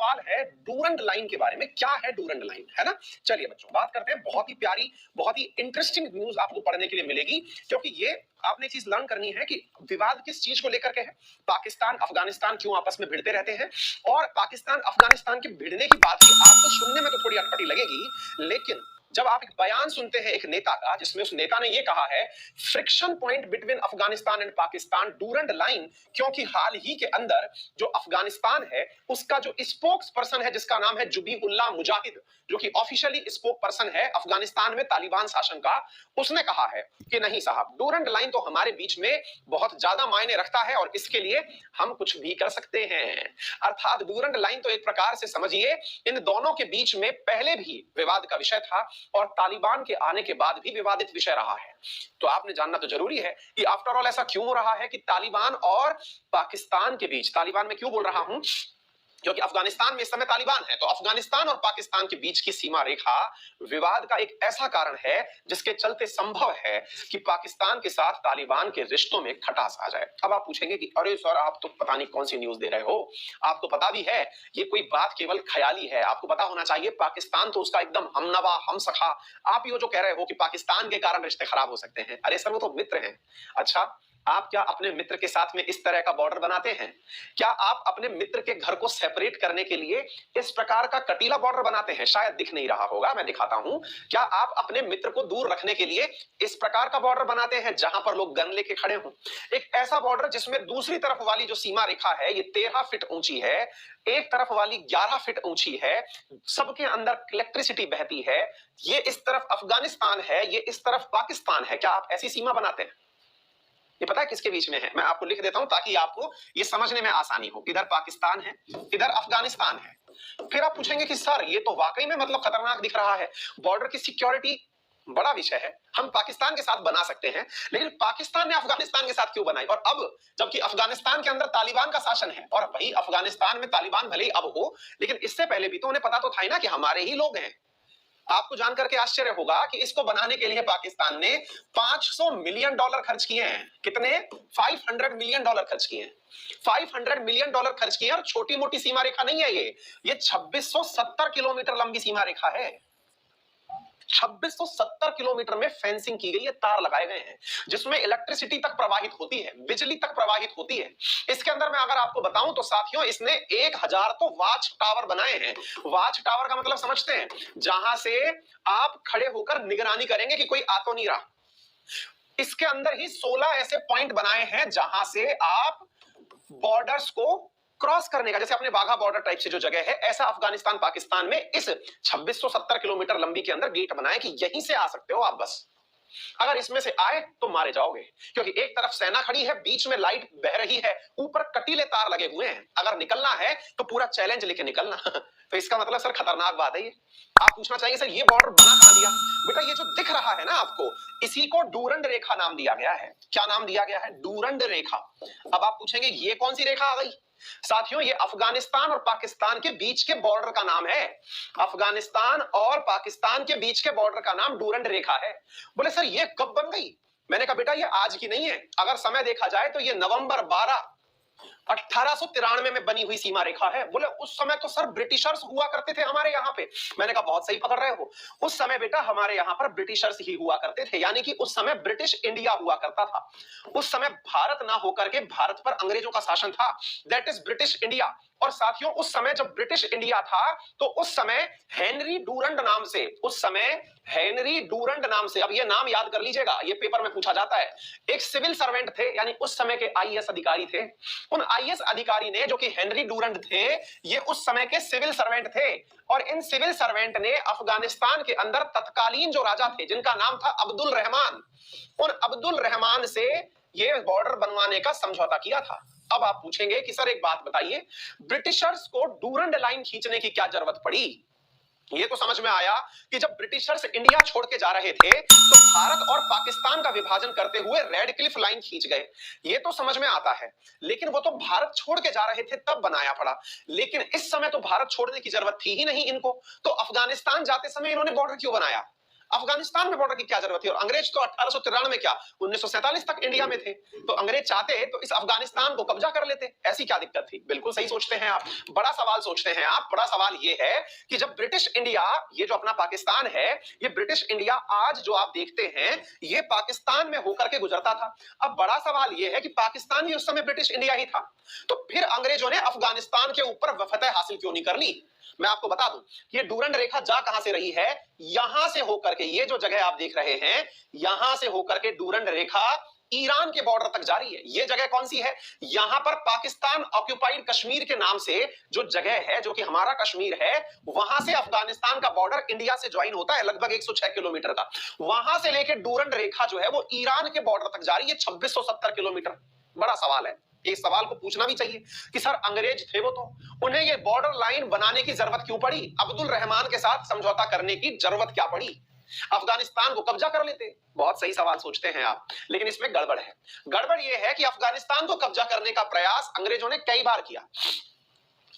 सवाल है Durand line के बारे में। क्या है डूरंड लाइन, है ना? चलिए बच्चों, बात करते हैं। बहुत ही प्यारी, बहुत ही इंटरेस्टिंग न्यूज आपको पढ़ने के लिए मिलेगी, क्योंकि ये आपने चीज लर्न करनी है कि विवाद किस चीज को लेकर के है, पाकिस्तान अफगानिस्तान क्यों आपस में भिड़ते रहते हैं। और पाकिस्तान अफगानिस्तान के भिड़ने की बात भी आपको सुनने में तो थोड़ी अटपटी लगेगी, लेकिन जब आप एक बयान सुनते हैं एक नेता का, जिसमें उस नेता ने यह कहा है friction point between Afghanistan and Pakistan Durand line, क्योंकि हाल ही के अंदर जो अफगानिस्तान है उसका जो स्पोक्स पर्सन है जिसका नाम है जुबीहुल्लाह मुजाहिद, जो कि ऑफिशियली स्पोक पर्सन है अफगानिस्तान में तालिबान शासन का, उसने कहा है कि नहीं साहब, डूरंड लाइन तो हमारे बीच में बहुत ज्यादा मायने रखता है और इसके लिए हम कुछ भी कर सकते हैं। अर्थात डूरंड लाइन तो एक प्रकार से समझिए इन दोनों के बीच में पहले भी विवाद का विषय था और तालिबान के आने के बाद भी विवादित विषय रहा है। तो आपने जानना तो जरूरी है कि आफ्टर ऑल ऐसा क्यों हो रहा है कि तालिबान और पाकिस्तान के बीच, तालिबान में क्यों बोल रहा हूं, क्योंकि अफगानिस्तान में इस समय तालिबान है, तो अफगानिस्तान और पाकिस्तान के बीच की सीमा रेखा विवाद का एक ऐसा कारण है जिसके चलते संभव है कि पाकिस्तान के साथ तालिबान के रिश्तों में खटास आ जाए। अब आप पूछेंगे कि अरे सर, आप तो पता नहीं कौन सी न्यूज दे रहे हो, आपको पता भी है ये कोई बात केवल ख्याली है। आपको पता होना चाहिए पाकिस्तान तो उसका एकदम हमनवा हमसखा। आप ये जो कह रहे हो कि पाकिस्तान के कारण रिश्ते खराब हो सकते हैं, अरे सर वो तो मित्र हैं। अच्छा, आप क्या अपने मित्र के साथ में इस तरह का बॉर्डर बनाते हैं? क्या आप अपने मित्र के घर को सेपरेट करने के लिए इस प्रकार का कटीला बॉर्डर बनाते हैं? शायद दिख नहीं रहा होगा, मैं दिखाता हूं। क्या आप अपने मित्र को दूर रखने के लिए इस प्रकार का बॉर्डर बनाते हैं जहां पर लोग गन लेके खड़े हों? एक ऐसा बॉर्डर जिसमें दूसरी तरफ वाली जो सीमा रेखा है ये 13 फीट ऊंची है, एक तरफ वाली 11 फीट ऊंची है, सबके अंदर इलेक्ट्रिसिटी बहती है। ये इस तरफ अफगानिस्तान है, ये इस तरफ पाकिस्तान है। क्या आप ऐसी सीमा बनाते हैं? ये पता है किसके बीच में है? मैं आपको लिख देता हूं ताकि आपको ये समझने में आसानी हो। इधर पाकिस्तान है, इधर अफगानिस्तान है। फिर आप पूछेंगे कि सर ये तो वाकई में मतलब खतरनाक दिख रहा है, बॉर्डर की सिक्योरिटी बड़ा विषय है, हम पाकिस्तान के साथ बना सकते हैं, लेकिन पाकिस्तान ने अफगानिस्तान के साथ क्यों बनाई? और अब जबकि अफगानिस्तान के अंदर तालिबान का शासन है और वही अफगानिस्तान में तालिबान भले ही अब हो, लेकिन इससे पहले भी तो उन्हें पता तो था ही ना कि हमारे ही लोग हैं। आपको जानकर के आश्चर्य होगा कि इसको बनाने के लिए पाकिस्तान ने $500 मिलियन खर्च किए हैं। कितने? $500 मिलियन खर्च किए हैं। $500 मिलियन खर्च किए और छोटी मोटी सीमा रेखा नहीं है ये 2670 किलोमीटर लंबी सीमा रेखा है। 2670 किलोमीटर में फेंसिंग की गई है, तार लगाए गए हैं जिसमें इलेक्ट्रिसिटी तक प्रवाहित होती है, बिजली तक प्रवाहित होती है। इसके अंदर मैं अगर आपको बताऊं तो साथियों, इसने 1000 तो वाच टावर बनाए हैं। वाच टावर का मतलब समझते हैं? जहां से आप खड़े होकर निगरानी करेंगे कि कोई आ तो नहीं रहा। इसके अंदर ही 16 ऐसे पॉइंट बनाए हैं जहां से आप बॉर्डर्स को क्रॉस करने का, जैसे अपने वाघा बॉर्डर टाइप से जो जगह है, ऐसा अफगानिस्तान पाकिस्तान में इस 2670 किलोमीटर लंबी के अंदर गेट बनाए कि यहीं से आ सकते हो आप। बस अगर इसमें से आए तो मारे जाओगे, क्योंकि एक तरफ सेना खड़ी है, बीच में लाइट बह रही है, ऊपर कटीले तार लगे हुए हैं। अगर निकलना है तो पूरा चैलेंज लेके निकलना। तो इसका मतलब सर खतरनाक बात है ये। आप पूछना चाहिए सर ये बॉर्डर बना कहां दिया? बेटा ये जो दिख रहा है ना आपको, इसी को डूरंड रेखा नाम दिया गया है। क्या नाम दिया गया है? डूरंड रेखा। अब आप पूछेंगे ये कौन सी रेखा आ गई? साथियों ये अफगानिस्तान और पाकिस्तान के बीच के बॉर्डर का नाम है। अफगानिस्तान और पाकिस्तान के बीच के बॉर्डर का नाम डूरंड रेखा है। बोले सर ये कब बन गई? मैंने कहा बेटा ये आज की नहीं है, अगर समय देखा जाए तो ये नवंबर 12 1893 में बनी हुई सीमा रेखा है। बोले उस समय तो सर ब्रिटिशर्स हुआ करते थे हमारे यहाँ पे। मैंने कहा बहुत सही पकड़ रहे हो, उस समय बेटा हमारे यहाँ पर ब्रिटिशर्स ही हुआ करते थे, यानी कि उस समय ब्रिटिश इंडिया हुआ करता था। उस समय भारत ना होकर के भारत पर अंग्रेजों का शासन था, दैट इज ब्रिटिश इंडिया। और साथियों उस समय जब ब्रिटिश इंडिया था तो उस समय हेनरी डूरंड नाम से, उस समय हेनरी डूरंड नाम से, अब ये नाम याद कर लीजिएगा, ये पेपर में पूछा जाता है, एक सिविल सर्वेंट थे, यानी उस समय के आईएएस अधिकारी थे। उन आईएएस अधिकारी ने, जो कि हेनरी डूरंड थे, ये उस समय के सिविल सर्वेंट थे और इन सिविल सर्वेंट ने अफगानिस्तान के अंदर तत्कालीन जो राजा थे जिनका नाम था अब्दुल रहमान, उन अब्दुल रहमान से ये बॉर्डर बनवाने का समझौता किया था। अब आप पूछेंगे कि सर एक बात बताइए, ब्रिटिशर्स को डूरंड लाइन खींचने की क्या जरूरत पड़ी? ये तो समझ में आया कि जब ब्रिटिशर्स इंडिया छोड़ के जा रहे थे तो भारत और पाकिस्तान का विभाजन करते हुए रेड क्लिफ लाइन खींच गए। ये तो समझ में आता है, लेकिन वो तो भारत छोड़ के जा रहे थे तब बनाया पड़ा, लेकिन इस समय तो भारत छोड़ने की जरूरत थी ही नहीं इनको, तो अफगानिस्तान जाते समय इन्होंने बॉर्डर क्यों बनाया? अफगानिस्तान में बॉर्डर की क्या जरूरत थी? और अंग्रेज तो 1893 में क्या 1947 तक इंडिया में थे, तो अंग्रेज चाहते तो इस अफगानिस्तान को कब्जा कर लेते, ऐसी क्या दिक्कत थी? बिल्कुल सही सोचते हैं आप, बड़ा सवाल सोचते हैं आप। बड़ा सवाल ये है कि जब ब्रिटिश इंडिया, ये जो अपना पाकिस्तान है, ये ब्रिटिश इंडिया आज जो आप देखते हैं ये पाकिस्तान में होकर के गुजरता था। अब बड़ा सवाल ये है कि पाकिस्तान भी उस समय ब्रिटिश इंडिया ही था, तो फिर अंग्रेजों ने अफगानिस्तान के ऊपर फतह हासिल क्यों नहीं कर ली? मैं आपको बता दूं कि ये डूरंड रेखा जा कहां से रही है, यहां से होकर के, ये जो जगह आप देख रहे हैं यहां से होकर के डूरंड रेखा ईरान के बॉर्डर तक जा रही है। ये जगह कौन सी है? यहां पर पाकिस्तान ऑक्यूपाइड कश्मीर के नाम से जो जगह है, जो कि हमारा कश्मीर है, वहां से अफगानिस्तान का बॉर्डर इंडिया से ज्वाइन होता है, लगभग 106 किलोमीटर का। वहां से लेकर डूरंड रेखा जो है वो ईरान के बॉर्डर तक जा रही है, 2670 किलोमीटर। बड़ा सवाल है, इस सवाल को पूछना भी चाहिए कि सर अंग्रेज थे वो, तो उन्हें ये बॉर्डर लाइन बनाने की जरूरत क्यों पड़ी? अब्दुल रहमान के साथ समझौता करने की जरूरत क्या पड़ी? अफगानिस्तान को कब्जा कर लेते। बहुत सही सवाल सोचते हैं आप, लेकिन इसमें गड़बड़ है। गड़बड़ यह है कि अफगानिस्तान को कब्जा करने का प्रयास अंग्रेजों ने कई बार किया,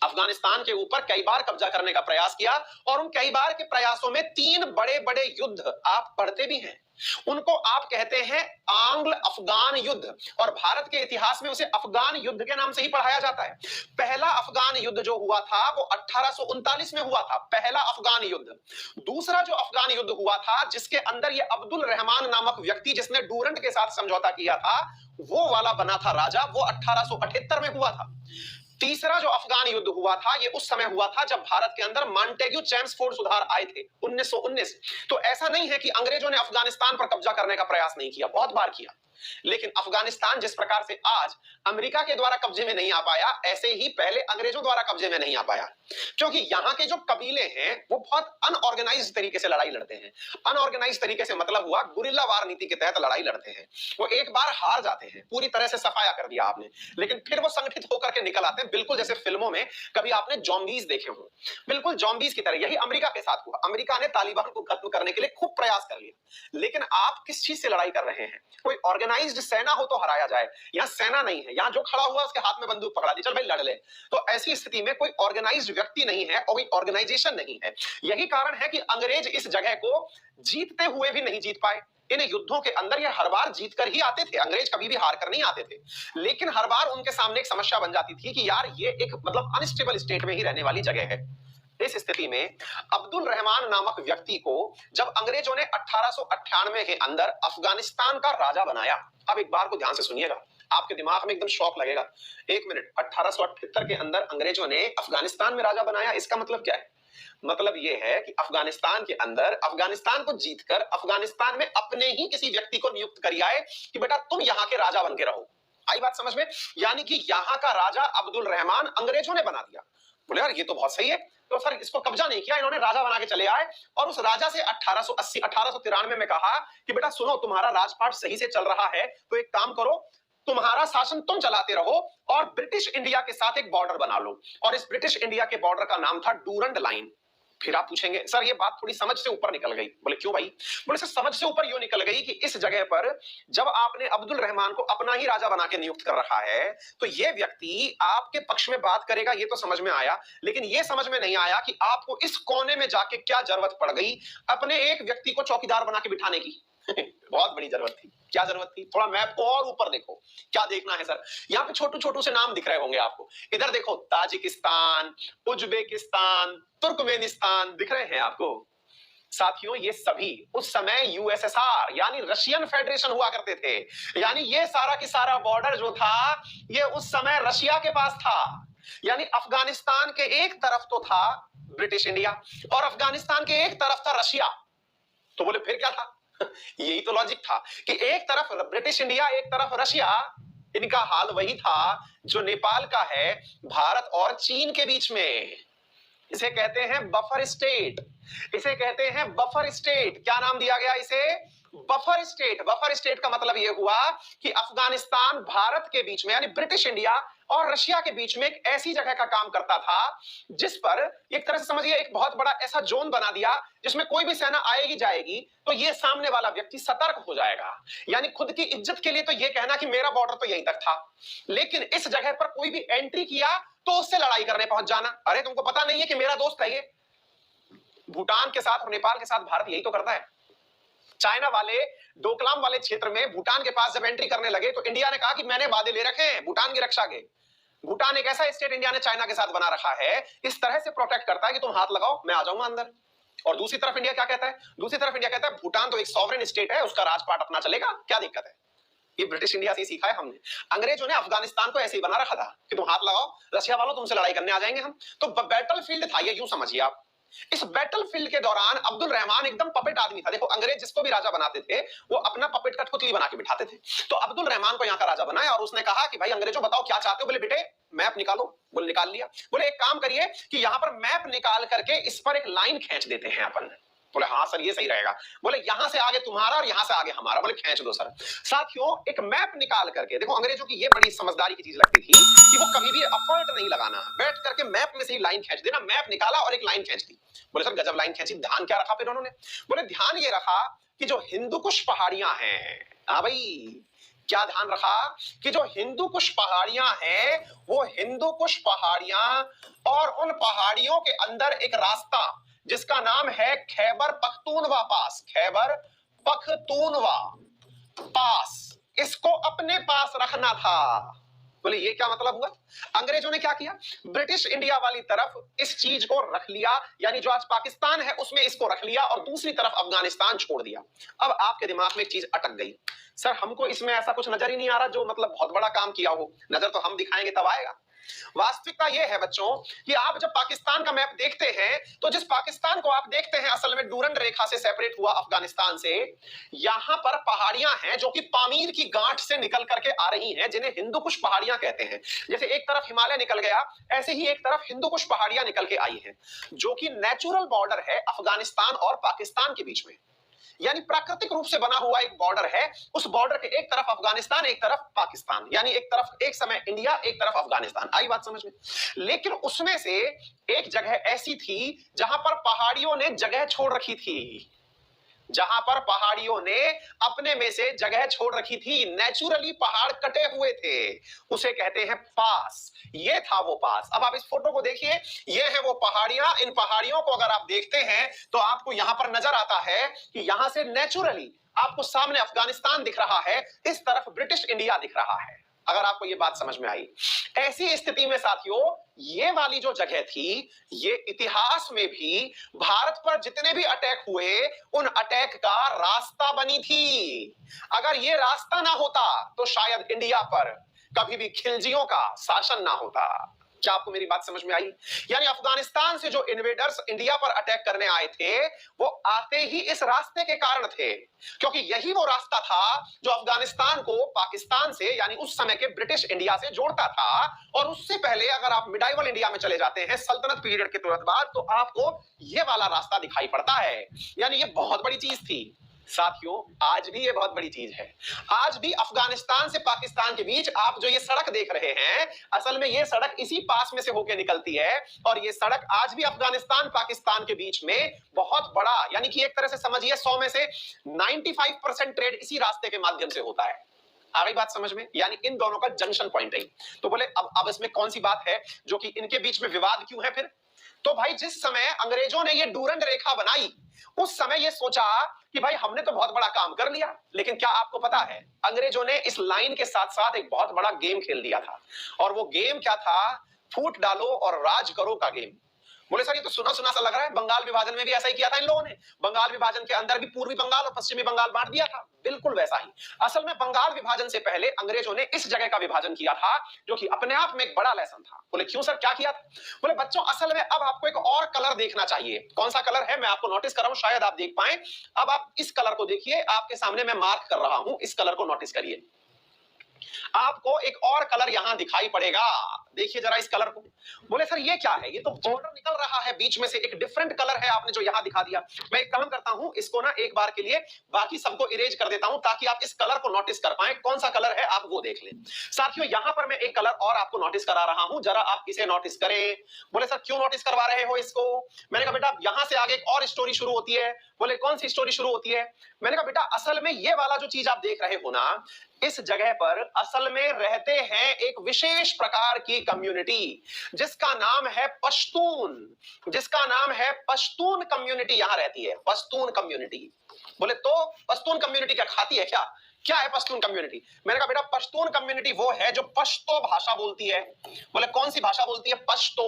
अफगानिस्तान के ऊपर कई बार कब्जा करने का प्रयास किया, और उन कई बार के प्रयासों में 3 बड़े बड़े युद्ध आप पढ़ते भी हैं, उनको आप कहते हैं आंग्ल अफगान युद्ध, और भारत के इतिहास में उसे अफगान युद्ध के नाम से ही पढ़ाया जाता है। पहला अफगान युद्ध जो हुआ था वो 1839 में हुआ था, पहला अफगान युद्ध। दूसरा जो अफगान युद्ध हुआ था, जिसके अंदर ये अब्दुल रहमान नामक व्यक्ति जिसने डूरंड के साथ समझौता किया था, वो वाला बना था राजा, वो 1878 में हुआ था। तीसरा जो अफगान युद्ध हुआ था, ये उस समय हुआ था जब भारत के अंदर मॉन्टेग्यू चैम्सफोर्ड सुधार आए थे 1919। तो ऐसा नहीं है कि अंग्रेजों ने अफगानिस्तान पर कब्जा करने का प्रयास नहीं किया, बहुत बार किया, लेकिन अफगानिस्तान जिस प्रकार से आज अमेरिका के द्वारा कब्जे में नहीं आ पाया, ऐसे ही पहले अंग्रेजों द्वारा कब्जे में नहीं आ पाया, क्योंकि यहां के जो कबीले हैं वो बहुत अनऑर्गेनाइज्ड तरीके से लड़ाई लड़ते हैं। अनऑर्गेनाइज्ड तरीके से मतलब हुआ गुरिल्ला वार नीति के तहत लड़ाई लड़ते हैं। वो एक बार हार जाते हैं, पूरी तरह से सफाया कर दिया आपने, लेकिन फिर वो संगठित होकर के निकल आते हैं, बिल्कुल जैसे फिल्मों में कभी आपने जॉम्बीज देखे हो, बिल्कुल जॉम्बीज की तरह। यही अमेरिका के साथ हुआ, अमेरिका ने तालिबान को खत्म करने के लिए खूब प्रयास कर लिया, लेकिन आप किस चीज से लड़ाई कर रहे हैं? कोई ऑर्गेनाइज्ड सेना हो तो हराया जाए, यहां सेना नहीं है, यहां जो खड़ा हुआ उसके हाथ में बंदूक पकड़ा दी, चल भाई लड़ ले। तो ऐसी स्थिति में कोई ऑर्गेनाइज्ड व्यक्ति नहीं है और कोई ऑर्गेनाइजेशन नहीं है। यही कारण है कि अंग्रेज इस जगह को जीतते हुए भी नहीं जीत पाए। इन युद्धों के अंदर ये हर बार जीत कर ही आते थे, अंग्रेज कभी भी हार कर नहीं आते थे, लेकिन हर बार उनके सामने एक समस्या बन जाती थी कि यार ये एक मतलब अनस्टेबल स्टेट में ही रहने वाली जगह है। इस स्थिति में अब्दुल रहमान नामक व्यक्ति को जब अंग्रेजों ने 1898 के अंदर अफगानिस्तान का राजा बनाया, अब एक बार को ध्यान से सुनिएगा, आपके दिमाग में एकदम शॉक लगेगा। एक मिनट, 1878 के अंदर अंग्रेजों ने अफगानिस्तान में राजा बनाया, इसका मतलब क्या है? मतलब यह है कि अफगानिस्तान के अंदर अफगानिस्तान को जीतकर अफगानिस्तान में अपने ही किसी व्यक्ति को नियुक्त कर आए कि बेटा तुम यहां के राजा बन के रहो। आई बात समझ में? यानी कि यहां का राजा अब्दुल रहमान अंग्रेजों ने बना दिया। बोले यार ये तो बहुत सही है, तो सर इसको कब्जा नहीं किया, इन्होंने राजा बना के चले आए, और उस राजा से 1893 में कहा कि बेटा सुनो, तुम्हारा राजपाट सही से चल रहा है, तो एक काम करो, तुम्हारा शासन तुम चलाते रहो और ब्रिटिश इंडिया के साथ एक बॉर्डर बना लो। और इस ब्रिटिश इंडिया के बॉर्डर का नाम था डूरंड लाइन। फिर आप पूछेंगे सर ये बात थोड़ी समझ से ऊपर निकल गई। बोले क्यों भाई? बोले सर समझ से ऊपर यूं निकल गई कि इस जगह पर जब आपने अब्दुल रहमान को अपना ही राजा बना के नियुक्त कर रखा है, तो ये व्यक्ति आपके पक्ष में बात करेगा, ये तो समझ में आया, लेकिन ये समझ में नहीं आया कि आपको इस कोने में जाके क्या जरूरत पड़ गई अपने एक व्यक्ति को चौकीदार बना के बिठाने की। बहुत बड़ी जरूरत थी। क्या जरूरत थी? थोड़ा मैप को और ऊपर देखो, क्या देखना है सर? यहाँ पे छोटू छोटू से नाम दिख रहे होंगे आपको, इधर देखो, ताजिकिस्तान, उज्बेकिस्तान, तुर्कमेनिस्तान दिख रहे हैं आपको। साथियों ये सभी उस समय यूएसएसआर यानी रशियन फेडरेशन हुआ करते थे, यानी ये सारा की सारा बॉर्डर जो था ये उस समय रशिया के पास था। यानी अफगानिस्तान के एक तरफ तो था ब्रिटिश इंडिया और अफगानिस्तान के एक तरफ था रशिया। तो बोले फिर क्या था? यही तो लॉजिक था कि एक तरफ ब्रिटिश इंडिया, एक तरफ रशिया। इनका हाल वही था जो नेपाल का है भारत और चीन के बीच में। इसे कहते हैं बफर स्टेट, इसे कहते हैं बफर स्टेट। क्या नाम दिया गया इसे? Buffer state. बफर स्टेट का मतलब यह हुआ कि अफगानिस्तान भारत के बीच में यानी ब्रिटिश इंडिया और रशिया के बीच में एक ऐसी जगह का काम करता था जिस पर एक तरह से समझिए एक बहुत बड़ा ऐसा जोन बना दिया जिसमें कोई भी सेना आएगी जाएगी तो ये सामने वाला व्यक्ति सतर्क हो जाएगा। यानी खुद की इज्जत के लिए तो ये कहना कि मेरा बॉर्डर तो यहीं तक था, लेकिन इस जगह पर कोई भी एंट्री किया तो उससे लड़ाई करने पहुंच जाना। अरे तुमको पता नहीं है कि मेरा दोस्त है ये? भूटान के साथ और नेपाल के साथ भारत यही तो करता है। चाइना वाले डोकलाम वाले क्षेत्र में भूटान के पास जब एंट्री करने लगे तो इंडिया ने कहा कि मैंने वादे ले रखे हैं भूटान की रक्षा के। भूटान एक ऐसा स्टेट इंडिया ने चाइना के साथ बना रखा है, इस तरह से प्रोटेक्ट करता है कि तुम हाथ लगाओ मैं आ जाऊंगा अंदर। और दूसरी तरफ इंडिया क्या कहता है? दूसरी तरफ इंडिया कहता है भूटान तो एक सॉवरेन स्टेट है, उसका राजपाट अपना चलेगा, क्या दिक्कत है? ये ब्रिटिश इंडिया से ही सीखा है हमने। अंग्रेजों ने अफगानिस्तान को ऐसे ही बना रखा था कि तुम हाथ लगाओ, रशिया वालों तुमसे लड़ाई करने आ जाएंगे हम। तो बैटलफील्ड था ये, यूं समझिए आप। इस बैटलफील्ड के दौरान अब्दुल रहमान एकदम पपेट आदमी था। देखो अंग्रेज जिसको भी राजा बनाते थे वो अपना पपेट का पुतली बना के बिठाते थे। तो अब्दुल रहमान को यहाँ का राजा बनाया और उसने कहा कि भाई अंग्रेजों बताओ क्या चाहते हो? बोले बेटे मैप निकालो। बोले निकाल लिया। बोले एक काम करिए कि यहाँ पर मैप निकाल करके इस पर एक लाइन खींच देते हैं अपन। बोले हाँ सर ये सही रहेगा। बोले यहां से आगे तुम्हारा और यहां से आगे हमारा। बोले खींच दो सर। साथियों एक मैप निकाल करके देखो, अंग्रेजों की ये बड़ी समझदारी की चीज लगती थी कि वो कभी भी एफर्ट नहीं लगाना, बैठ करके मैप में से ही लाइन खींच देना। मैप निकाला और एक लाइन खींच दी। बोले सर गजब लाइन खींची, ध्यान क्या रखा फिर उन्होंने? बोले ध्यान ये रखा कि जो हिंदू कुश पहाड़ियां हैं, हाँ भाई क्या ध्यान रखा कि जो हिंदू कुश पहाड़ियां हैं वो हिंदू कुश पहाड़ियां और उन पहाड़ियों के अंदर एक रास्ता जिसका नाम है खैबर पख्तूनवा पास, खैबर पख्तूनवा पास, इसको अपने पास रखना था। बोले ये क्या मतलब हुआ? अंग्रेजों ने क्या किया? ब्रिटिश इंडिया वाली तरफ इस चीज को रख लिया, यानी जो आज पाकिस्तान है उसमें इसको रख लिया और दूसरी तरफ अफगानिस्तान छोड़ दिया। अब आपके दिमाग में एक चीज अटक गई, सर हमको इसमें ऐसा कुछ नजर ही नहीं आ रहा जो मतलब बहुत बड़ा काम किया हो। नजर तो हम दिखाएंगे तब आएगा। वास्तविकता यह है बच्चों कि आप जब पाकिस्तान का मैप देखते हैं तो जिस पाकिस्तान को आप देखते हैं असल में डूरंड रेखा से सेपरेट हुआ अफगानिस्तान से, यहां पर पहाड़ियां हैं जो कि पामीर की गांठ से निकल करके आ रही हैं, जिन्हें हिंदू कुश पहाड़ियां कहते हैं। जैसे एक तरफ हिमालय निकल गया, ऐसे ही एक तरफ हिंदू कुश पहाड़ियां निकल के आई हैं, जो कि नेचुरल बॉर्डर है अफगानिस्तान और पाकिस्तान के बीच में, यानी प्राकृतिक रूप से बना हुआ एक बॉर्डर है। उस बॉर्डर के एक तरफ अफगानिस्तान एक तरफ पाकिस्तान, यानी एक तरफ एक समय इंडिया एक तरफ अफगानिस्तान। आई बात समझ में? लेकिन उसमें से एक जगह ऐसी थी जहां पर पहाड़ियों ने जगह छोड़ रखी थी, जहां पर पहाड़ियों ने अपने में से जगह छोड़ रखी थी, नेचुरली पहाड़ कटे हुए थे, उसे कहते हैं पास। ये था वो पास। अब आप इस फोटो को देखिए, ये है वो पहाड़ियां। इन पहाड़ियों को अगर आप देखते हैं तो आपको यहां पर नजर आता है कि यहां से नेचुरली आपको सामने अफगानिस्तान दिख रहा है, इस तरफ ब्रिटिश इंडिया दिख रहा है। अगर आपको ये बात समझ में आई। ऐसी स्थिति में साथियों ये वाली जो जगह थी, ये इतिहास में भी भारत पर जितने भी अटैक हुए उन अटैक का रास्ता बनी थी। अगर ये रास्ता ना होता तो शायद इंडिया पर कभी भी खिलजियों का शासन ना होता। क्या आपको मेरी बात समझ में आई? यानी अफगानिस्तान से जो इन्वेडर्स इंडिया पर अटैक करने आए थे वो आते ही इस रास्ते के कारण थे, क्योंकि यही वो रास्ता था जो अफगानिस्तान को पाकिस्तान से यानी उस समय के ब्रिटिश इंडिया से जोड़ता था। और उससे पहले अगर आप मिडाइवल इंडिया में चले जाते हैं सल्तनत पीरियड के तुरंत बाद, तो आपको ये वाला रास्ता दिखाई पड़ता है। यानी ये बहुत बड़ी चीज थी साथियों। आज भी ये बहुत बड़ी चीज है। आज भी अफगानिस्तान से पाकिस्तान के बीच आप जो ये सड़क देख रहे हैं, असल में ये सड़क इसी पास में से होकर निकलती है। और ये सड़क आज भी अफगानिस्तान पाकिस्तान के बीच में बहुत बड़ा, यानी कि एक तरह से समझिए 100 में से 95% ट्रेड इसी रास्ते के माध्यम से होता है। आ गई बात समझ में? यानी इन दोनों का जंक्शन पॉइंट है। तो बोले अब इसमें कौन सी बात है जो कि इनके बीच में विवाद क्यों है फिर? तो भाई जिस समय अंग्रेजों ने ये डूरंड रेखा बनाई उस समय ये सोचा कि भाई हमने तो बहुत बड़ा काम कर लिया, लेकिन क्या आपको पता है अंग्रेजों ने इस लाइन के साथ साथ एक बहुत बड़ा गेम खेल दिया था। और वो गेम क्या था? फूट डालो और राज करो का गेम। बोले सर ये तो सुना सुना सा लग रहा है, बंगाल विभाजन में भी ऐसा ही किया था इन लोगों ने। बंगाल विभाजन के अंदर भी पूर्वी बंगाल और पश्चिमी बंगाल बांट दिया था, बिल्कुल वैसा ही। असल में बंगाल विभाजन से पहले अंग्रेजों ने इस जगह का विभाजन किया था, जो कि अपने आप में एक बड़ा लेसन था। बोले क्यों सर, क्या किया था? बोले बच्चों असल में अब आपको एक और कलर देखना चाहिए। कौन सा कलर है मैं आपको नोटिस कर रहा हूं, शायद आप देख पाए। अब आप इस कलर को देखिए, आपके सामने मैं मार्क कर रहा हूं, इस कलर को नोटिस करिए। आपको एक और कलर यहां दिखाई पड़ेगा, देखिए जरा इस कलर को। बोले सर ये क्या है? ये तो बॉर्डर निकल रहा है बीच में से, एक डिफरेंट कलर है आपने जो यहां दिखा दिया। मैं एक काम करता हूं, इसको ना एक बार के लिए बाकी सबको इरेज कर देता हूं ताकि आप इस कलर को नोटिस कर पाए। कौन सा कलर है आप वो देख लें। साथियों यहां पर मैं एक कलर और आपको नोटिस करा रहा हूं, जरा आप इसे नोटिस करें। बोले सर क्यों नोटिस करवा रहे हो इसको? मैंने कहा बेटा यहां से आगे एक और स्टोरी शुरू होती है। बोले कौन सी स्टोरी शुरू होती है? मैंने कहा बेटा असल में ये वाला जो चीज आप देख रहे हो ना, इस जगह पर असल में रहते हैं एक विशेष प्रकार की कम्युनिटी जिसका नाम है पश्तून, जिसका नाम है पश्तून कम्युनिटी यहां रहती है, पश्तून कम्युनिटी। बोले तो पश्तून कम्युनिटी क्या खाती है क्या? क्या है पश्तून कम्युनिटी? मैंने कहा बेटा पश्तून कम्युनिटी वो है जो पश्तो भाषा बोलती है। बोले कौन सी भाषा बोलती है? पश्तो।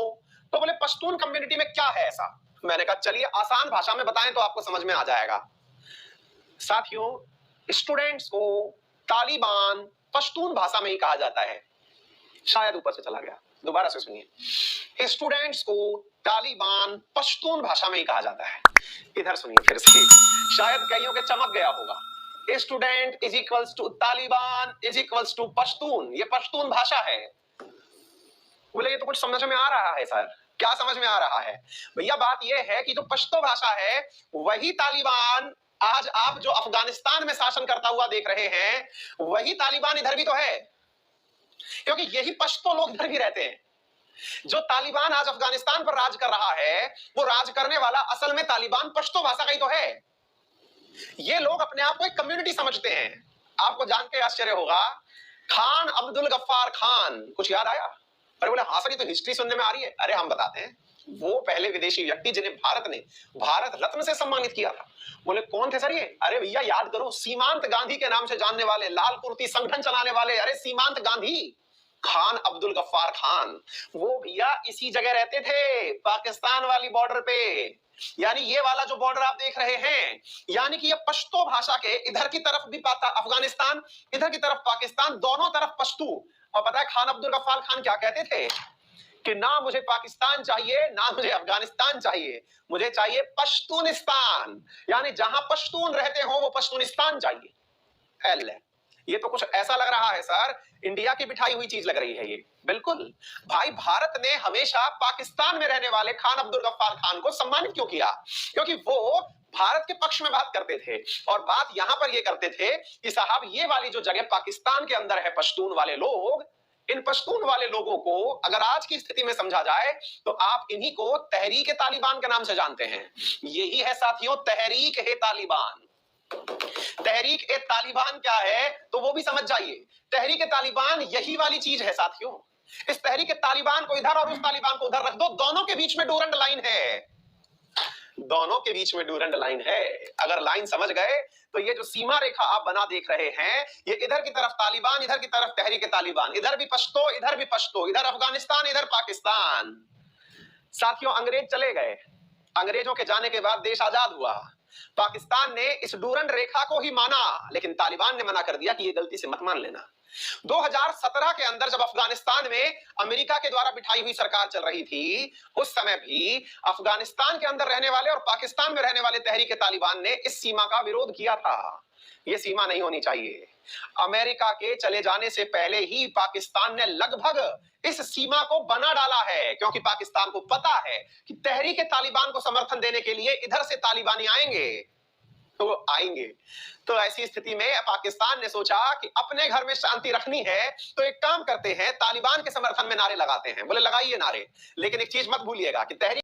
तो बोले पश्तून कम्युनिटी में क्या है ऐसा? मैंने कहा चलिए आसान भाषा में बताएं तो आपको समझ में आ जाएगा। साथियों, स्टूडेंट्स को तालिबान पश्तून भाषा में ही कहा जाता है। शायद ऊपर से चला गया, दोबारा से सुनिए। स्टूडेंट्स को तालिबान पश्तून भाषा में ही कहा जाता है। इधर सुनिए फिर से, शायद कईयों के चमक गया होगा। Student is equals to Taliban is equals to Pashtun, ये पश्तून भाषा है। बोले ये तो कुछ समझ में आ रहा है सर, क्या समझ में आ रहा है? भैया बात यह है कि जो पश्तो भाषा है वही तालिबान आज आप जो अफगानिस्तान में शासन करता हुआ देख रहे हैं, वही तालिबान इधर भी तो है, क्योंकि यही पश्तो लोग इधर भी रहते हैं। जो तालिबान आज अफगानिस्तान पर राज कर रहा है, वो राज करने वाला असल में तालिबान पश्तो भाषा का ही तो है। ये लोग अपने आप को एक कम्युनिटी समझते हैं। आपको जान के आश्चर्य होगा, खान अब्दुल गफ्फार खान, कुछ याद आया? अरे बोले हाँ सर, ये तो हिस्ट्री सुनने में आ रही है। अरे हम बताते हैं, वो पहले विदेशी व्यक्ति जिन्हें भारत ने भारत रत्न से सम्मानित किया था। बोले कौन थे सर ये? अरे भैया याद करो, सीमांत गांधी के नाम से जानने वाले, लाल कुर्ती संगठन चलाने वाले, अरे सीमांत गांधी, खान अब्दुल गफ्फार खान। वो भैया इसी जगह रहते थे, पाकिस्तान वाली बॉर्डर पे। यानी ये वाला जो बॉर्डर आप देख रहे हैं, यानी कि ये पश्तो भाषा के इधर की तरफ भी अफगानिस्तान, इधर की तरफ पाकिस्तान, दोनों तरफ पश्तो। और पता है खान अब्दुल गफ्फार खान क्या कहते थे? कि ना मुझे पाकिस्तान चाहिए, ना मुझे अफगानिस्तान चाहिए, मुझे चाहिए पश्तूनिस्तान। यानी जहां पश्तून रहते हो वो पश्तूनिस्तान चाहिए। एल ये तो कुछ ऐसा लग रहा है सर, इंडिया की बिठाई हुई चीज लग रही है ये। बिल्कुल भाई, भारत ने हमेशा पाकिस्तान में रहने वाले खान अब्दुल गफ्फार खान को सम्मानित क्यों किया? क्योंकि वो भारत के पक्ष में बात करते थे, और बात यहां पर ये करते थे कि साहब ये वाली जो जगह पाकिस्तान के अंदर है, पश्तून वाले लोग, इन पश्तून वाले लोगों को अगर आज की स्थिति में समझा जाए तो आप इन्हीं को तहरीक ए तालिबान के नाम से जानते हैं। यही है साथियों तहरीक ए तालिबान। तहरीक ए तालिबान क्या है तो वो भी समझ जाइए। तहरीक ए तालिबान यही वाली चीज है साथियों। इस तहरीक ए तालिबान को इधर और उस तालिबान को उधर रख दो, दोनों के बीच में डोरंड लाइन है, दोनों के बीच में डोरंड लाइन है। अगर लाइन समझ गए तो ये जो सीमा रेखा आप बना देख रहे हैं, ये इधर की तरफ तालिबान, इधर की तरफ तहरीक ए तालिबान, इधर भी पश्तो, इधर भी पश्तो, इधर अफगानिस्तान, इधर पाकिस्तान। साथियों अंग्रेज चले गए, अंग्रेजों के जाने के बाद देश आजाद हुआ। पाकिस्तान ने इस डूरंड रेखा को ही माना, लेकिन तालिबान ने मना कर दिया कि ये गलती से मत मान लेना। 2017 के अंदर जब अफगानिस्तान में अमेरिका के द्वारा बिठाई हुई सरकार चल रही थी, उस समय भी अफगानिस्तान के अंदर रहने वाले और पाकिस्तान में रहने वाले तहरीक तालिबान ने इस सीमा का विरोध किया था। ये सीमा नहीं होनी चाहिए। अमेरिका के चले जाने से पहले ही पाकिस्तान ने लगभग इस सीमा को बना डाला है, क्योंकि पाकिस्तान को पता है कि तहरीक तालिबान को समर्थन देने के लिए इधर से तालिबानी आएंगे तो आएंगे। तो ऐसी स्थिति में पाकिस्तान ने सोचा कि अपने घर में शांति रखनी है तो एक काम करते हैं, तालिबान के समर्थन में नारे लगाते हैं। बोले लगाइए नारे, लेकिन एक चीज मत भूलिएगा कि तहरीक